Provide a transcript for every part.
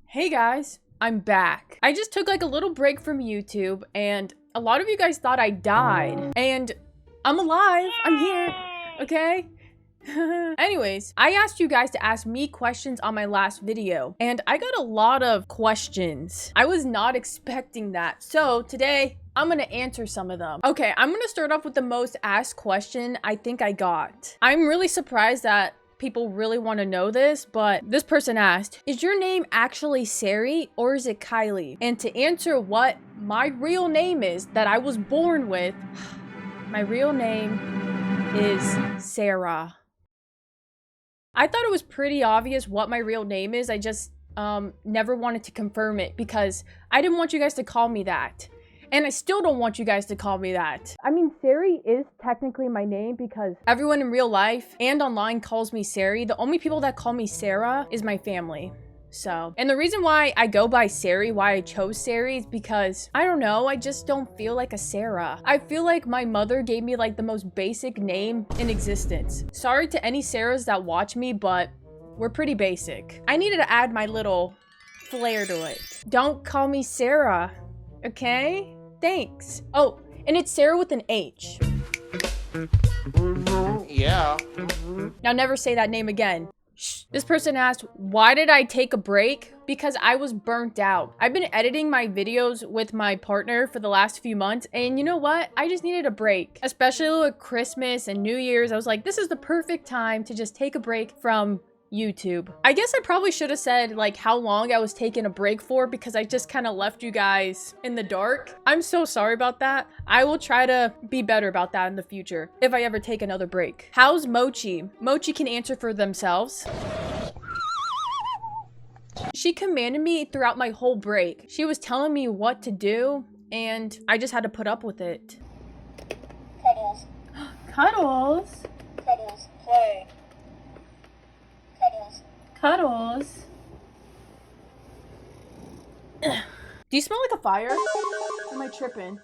Hey guys, I'm back. I just took like a little break from YouTube and a lot of you guys thought I died. And I'm alive. I'm here. Okay? Anyways, I asked you guys to ask me questions on my last video and I got a lot of questions. I was not expecting that. So today I'm gonna answer some of them. Okay, I'm gonna start off with the most asked question I think I got. I'm really surprised that people really want to know this, but this person asked, is your name actually Sarrie or is it Kylie? And to answer what my real name is that I was born with, my real name is Sarah. I thought it was pretty obvious what my real name is. I just never wanted to confirm it because I didn't want you guys to call me that. And I still don't want you guys to call me that. I mean, Sarrie is technically my name because everyone in real life and online calls me Sarrie. The only people that call me Sarah is my family. So, and the reason why I go by Sarrie, why I chose Sarrie is because, I don't know, I just don't feel like a Sarah. I feel like my mother gave me like the most basic name in existence. Sorry to any Sarahs that watch me, but we're pretty basic. I needed to add my little flair to it. Don't call me Sarah, okay? Thanks. Oh, and it's Sarah with an H. Yeah. Now never say that name again. Shh. This person asked, why did I take a break? Because I was burnt out. I've been editing my videos with my partner for the last few months, and you know what? I just needed a break. Especially with Christmas and New Year's, I was like, this is the perfect time to just take a break from YouTube. I guess I probably should have said like how long I was taking a break for because I just kind of left you guys in the dark. I'm so sorry about that. I will try to be better about that in the future if I ever take another break. How's Mochi? Mochi can answer for themselves. She commanded me throughout my whole break. She was telling me what to do and I just had to put up with it. Cuddles. Cuddles? Cuddles. Play. Cuddles. Cuddles. Do you smell like a fire? Or am I tripping?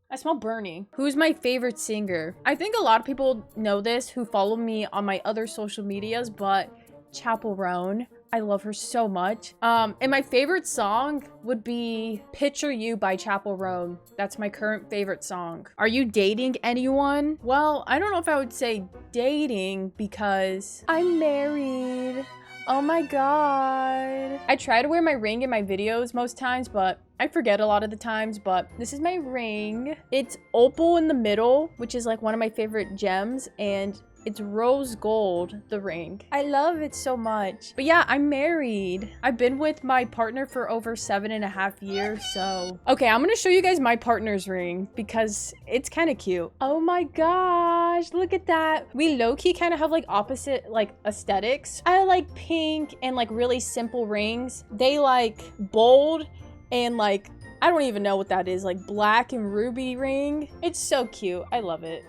I smell burning. Who's my favorite singer? I think a lot of people know this who follow me on my other social medias, but Chapel Roan. I love her so much. And my favorite song would be Picture You by Chapel Roan. That's my current favorite song. Are you dating anyone? Well, I don't know if I would say dating because I'm married. Oh my god. I try to wear my ring in my videos most times, but I forget a lot of the times, but this is my ring. It's opal in the middle, which is like one of my favorite gems, and it's rose gold, the ring. I love it so much. But yeah, I'm married. I've been with my partner for over 7.5 years, so. Okay, I'm gonna show you guys my partner's ring because it's kind of cute. Oh my gosh, look at that. We low-key kind of have like opposite like aesthetics. I like pink and like really simple rings. They like bold and like, I don't even know what that is, like black and ruby ring. It's so cute, I love it.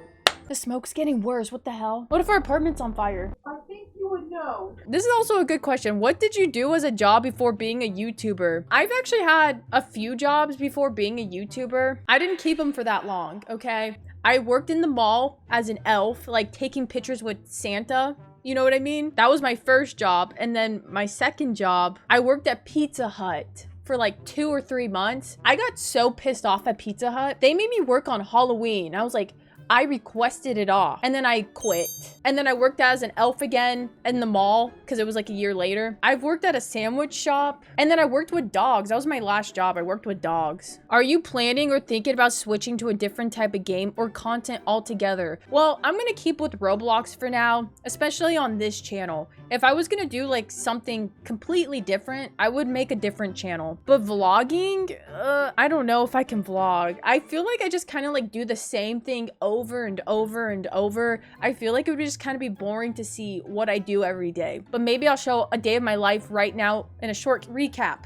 The smoke's getting worse. What the hell? What if our apartment's on fire? I think you would know. This is also a good question. What did you do as a job before being a YouTuber? I've actually had a few jobs before being a YouTuber. I didn't keep them for that long, okay? I worked in the mall as an elf, like taking pictures with Santa. You know what I mean? That was my first job. And then my second job, I worked at Pizza Hut for like 2 or 3 months. I got so pissed off at Pizza Hut. They made me work on Halloween. I was like, I requested it off and then I quit. And then I worked as an elf again in the mall because it was like a year later. I've worked at a sandwich shop and then I worked with dogs. That was my last job. I worked with dogs. Are you planning or thinking about switching to a different type of game or content altogether? Well, I'm gonna keep with Roblox for now, especially on this channel. If I was gonna do like something completely different, I would make a different channel. But vlogging, I don't know if I can vlog. I feel like I just kind of like do the same thing over and over and over. I feel like it would just kind of be boring to see what I do every day. But maybe I'll show a day of my life right now in a short recap.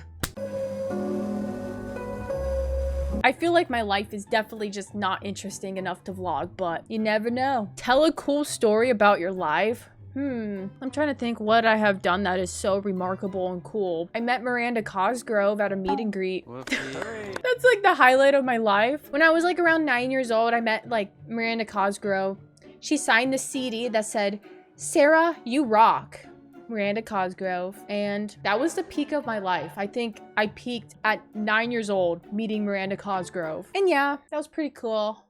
I feel like my life is definitely just not interesting enough to vlog, but you never know. Tell a cool story about your life. I'm trying to think what I have done that is so remarkable and cool. I met Miranda Cosgrove at a meet and greet. That's like the highlight of my life. When I was like around 9 years old, I met like Miranda Cosgrove. She signed the CD that said, "Sarah, you rock." Miranda Cosgrove, and that was the peak of my life. I think I peaked at 9 years old meeting Miranda Cosgrove. And yeah, that was pretty cool.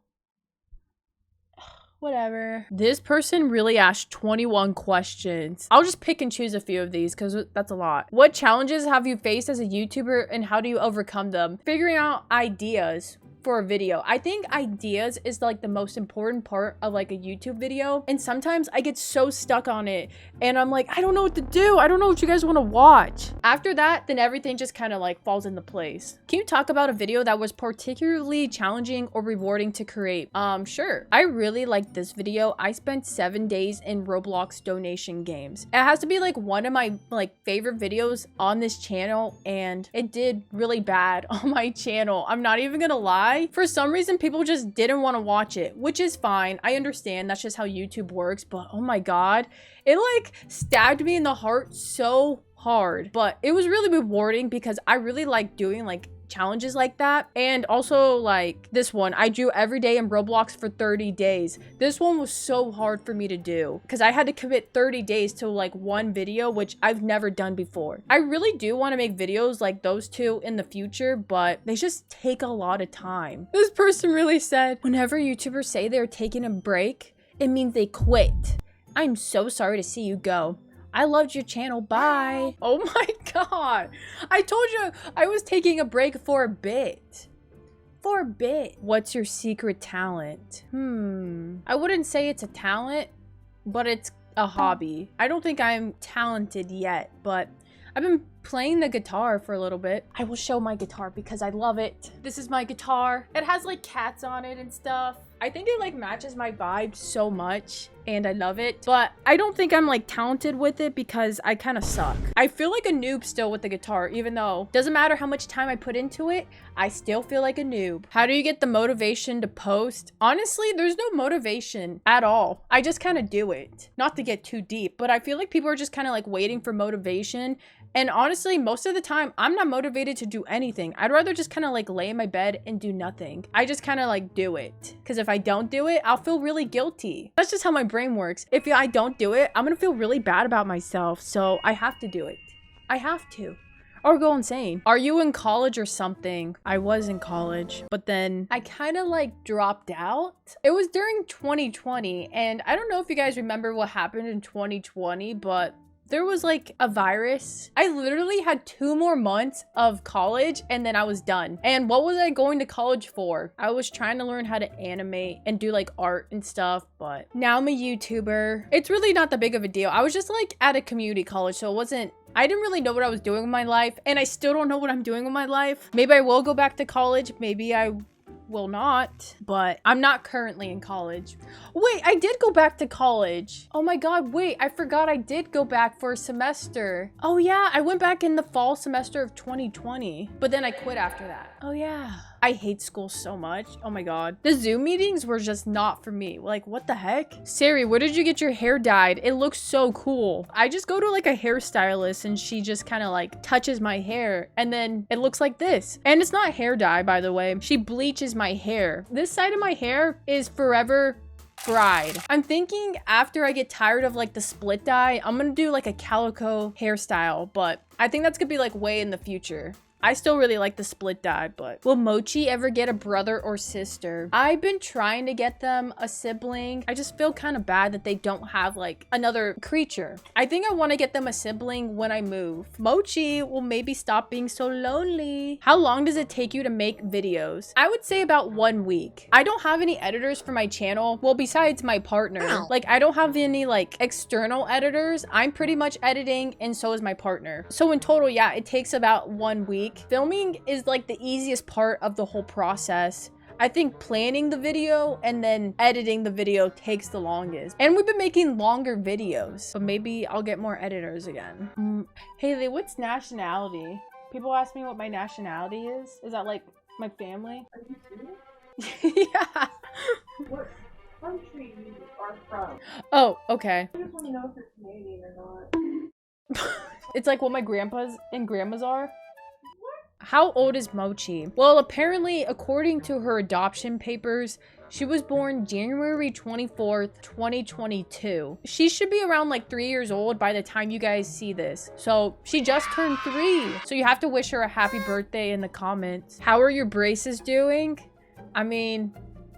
Whatever. This person really asked 21 questions. I'll just pick and choose a few of these because that's a lot. What challenges have you faced as a YouTuber and how do you overcome them? Figuring out ideas for a video. I think ideas is like the most important part of like a YouTube video, and sometimes I get so stuck on it and I'm like, I don't know what to do. I don't know what you guys want to watch. After that, then everything just kind of like falls into place. Can you talk about a video that was particularly challenging or rewarding to create? Sure. I really like this video. I spent 7 days in Roblox donation games. It has to be like one of my like favorite videos on this channel, and it did really bad on my channel. I'm not even gonna lie. For some reason, people just didn't want to watch it, which is fine. I understand that's just how YouTube works, but oh my god, it like stabbed me in the heart so hard. But it was really rewarding because I really like doing like challenges like that. And also like this one, I drew every day in Roblox for 30 days. This one was so hard for me to do because I had to commit 30 days to like one video, which I've never done before. I really do want to make videos like those two in the future, but they just take a lot of time. This person really said, whenever YouTubers say they're taking a break, it means they quit. I'm so sorry to see you go. I loved your channel. Bye. Oh my god. I told you I was taking a break for a bit. For a bit. What's your secret talent? I wouldn't say it's a talent, but it's a hobby. I don't think I'm talented yet, but I've been playing the guitar for a little bit. I will show my guitar because I love it. This is my guitar. It has like cats on it and stuff. I think it like matches my vibe so much and I love it, but I don't think I'm like talented with it because I kind of suck. I feel like a noob still with the guitar, even though doesn't matter how much time I put into it, I still feel like a noob. How do you get the motivation to post? Honestly, there's no motivation at all. I just kind of do it. Not to get too deep, but I feel like people are just kind of like waiting for motivation. And honestly, most of the time, I'm not motivated to do anything. I'd rather just kind of like lay in my bed and do nothing. I just kind of like do it. Because if I don't do it, I'll feel really guilty. That's just how my brain works. If I don't do it, I'm going to feel really bad about myself. So I have to do it. I have to. Or go insane. Are you in college or something? I was in college, but then I kind of like dropped out. It was during 2020. And I don't know if you guys remember what happened in 2020, but there was like a virus. I literally had 2 more months of college and then I was done. And what was I going to college for? I was trying to learn how to animate and do like art and stuff, but now I'm a YouTuber. It's really not that big of a deal. I was just like at a community college, so I didn't really know what I was doing with my life, and I still don't know what I'm doing with my life. Maybe I will go back to college. Maybe I will not, but I'm not currently in college. Wait, I did go back to college. Oh my god, wait, I forgot I did go back for a semester. Oh yeah, I went back in the fall semester of 2020, but then I quit after that. Oh yeah. I hate school so much. Oh my god. The Zoom meetings were just not for me. Like, what the heck? Sari, where did you get your hair dyed? It looks so cool. I just go to like a hairstylist and she just kind of like touches my hair and then it looks like this. And it's not hair dye, by the way. She bleaches my hair. This side of my hair is forever fried. I'm thinking after I get tired of like the split dye, I'm gonna do like a calico hairstyle, but I think that's gonna be like way in the future. I still really like the split dye, but will Mochi ever get a brother or sister? I've been trying to get them a sibling. I just feel kind of bad that they don't have like another creature. I think I want to get them a sibling when I move. Mochi will maybe stop being so lonely. How long does it take you to make videos? I would say about 1 week. I don't have any editors for my channel. Well, besides my partner. Like, I don't have any like external editors. I'm pretty much editing and so is my partner. So in total, yeah, it takes about 1 week. Filming is like the easiest part of the whole process. I think planning the video and then editing the video takes the longest. And we've been making longer videos, so maybe I'll get more editors again. Haley, what's nationality? People ask me what my nationality is. Is that like my family? Are you serious? Yeah. What country you are from? Oh, okay. I just want to know if you're Canadian or not. It's like what my grandpas and grandmas are. How old is Mochi? Well, apparently, according to her adoption papers, she was born January 24th, 2022. She should be around like 3 years old by the time you guys see this. So she just turned 3. So you have to wish her a happy birthday in the comments. How are your braces doing? I mean,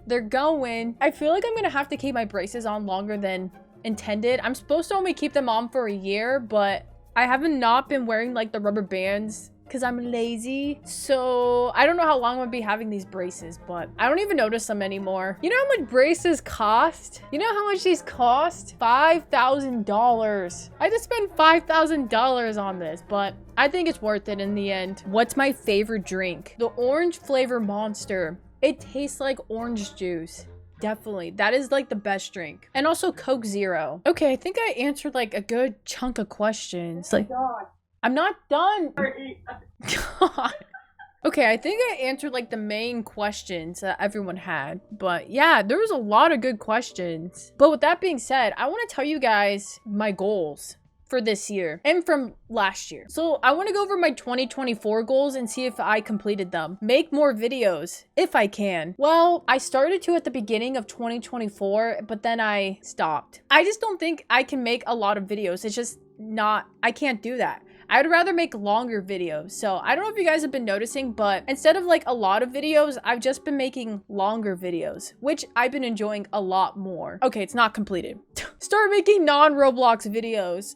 they're going. I feel like I'm gonna have to keep my braces on longer than intended. I'm supposed to only keep them on for a year, but I haven't not been wearing like the rubber bands because I'm lazy. So I don't know how long I'm gonna be having these braces, but I don't even notice them anymore. You know how much braces cost? You know how much these cost? $5,000. I just spent $5,000 on this, but I think it's worth it in the end. What's my favorite drink? The orange flavor Monster. It tastes like orange juice. Definitely. That is like the best drink. And also Coke Zero. Okay, I think I answered like a good chunk of questions. Like, I'm not done. God. Okay, I think I answered like the main questions that everyone had. But yeah, there was a lot of good questions. But with that being said, I want to tell you guys my goals for this year and from last year. So I want to go over my 2024 goals and see if I completed them. Make more videos if I can. Well, I started to at the beginning of 2024, but then I stopped. I just don't think I can make a lot of videos. It's just not, I can't do that. I'd rather make longer videos. So I don't know if you guys have been noticing, but instead of like a lot of videos, I've just been making longer videos, which I've been enjoying a lot more. Okay, it's not completed. Start making non-Roblox videos.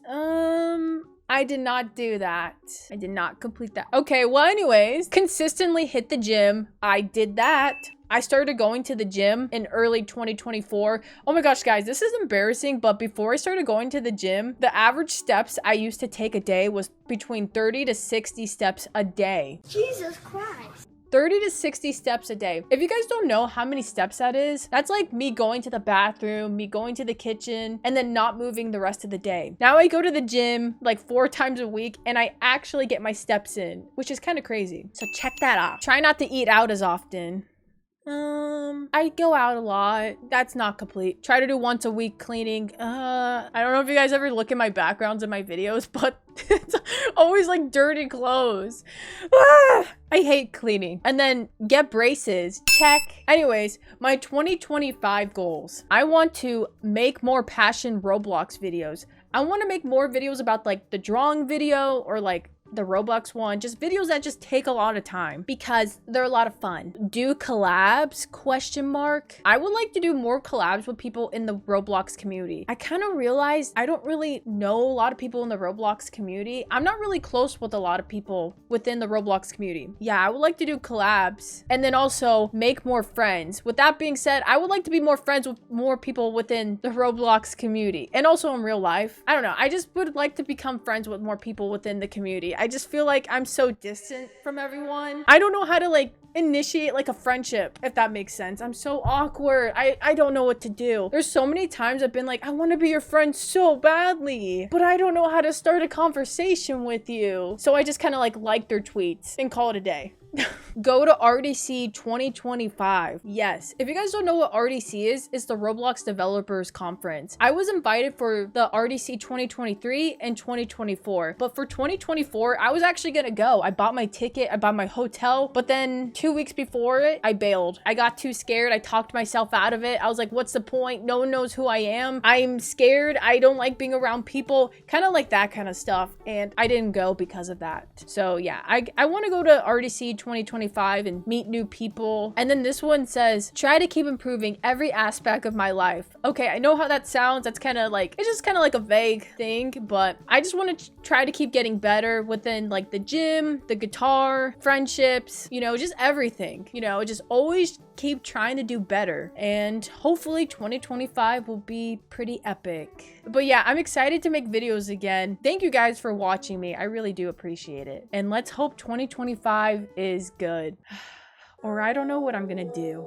I did not do that. I did not complete that. Okay, well anyways, consistently hit the gym. I did that. I started going to the gym in early 2024. Oh my gosh, guys, this is embarrassing, but before I started going to the gym, the average steps I used to take a day was between 30 to 60 steps a day. Jesus Christ. 30 to 60 steps a day. If you guys don't know how many steps that is, that's like me going to the bathroom, me going to the kitchen, and then not moving the rest of the day. Now I go to the gym like 4 times a week and I actually get my steps in, which is kind of crazy. So check that out. Try not to eat out as often. I go out a lot. That's not complete. Try to do once a week cleaning. I don't know if you guys ever look at my backgrounds in my videos, but it's always like dirty clothes. I hate cleaning. And then get braces. Check. Anyways, my 2025 goals. I want to make more passion Roblox videos. I want to make more videos about like the drawing video or like the Roblox one, just videos that just take a lot of time because they're a lot of fun. Do collabs? Question mark. I would like to do more collabs with people in the Roblox community. I kind of realized I don't really know a lot of people in the Roblox community. I'm not really close with a lot of people within the Roblox community. Yeah, I would like to do collabs and then also make more friends. With that being said, I would like to be more friends with more people within the Roblox community and also in real life. I don't know. I just would like to become friends with more people within the community. I just feel like I'm so distant from everyone. I don't know how to like initiate like a friendship, if that makes sense. I'm so awkward. I don't know what to do. There's so many times I've been like, I want to be your friend so badly, but I don't know how to start a conversation with you. So I just kind of like their tweets and call it a day. Go to RDC 2025. Yes. If you guys don't know what RDC is, it's the Roblox Developers Conference. I was invited for the RDC 2023 and 2024, but for 2024, I was actually gonna go. I bought my ticket, I bought my hotel, but then 2 weeks before it, I bailed. I got too scared. I talked myself out of it. I was like, what's the point? No one knows who I am. I'm scared. I don't like being around people, kind of like that kind of stuff. And I didn't go because of that. So yeah, I want to go to RDC 2025 and meet new people. And then this one says, try to keep improving every aspect of my life. Okay, I know how that sounds. That's kind of like, it's just kind of like a vague thing, but I just want to try to keep getting better within like the gym, the guitar, friendships, you know, just everything, you know, just always keep trying to do better. And hopefully 2025 will be pretty epic. But yeah, I'm excited to make videos again. Thank you guys for watching me. I really do appreciate it. And let's hope 2025 is good. Or I don't know what I'm gonna do.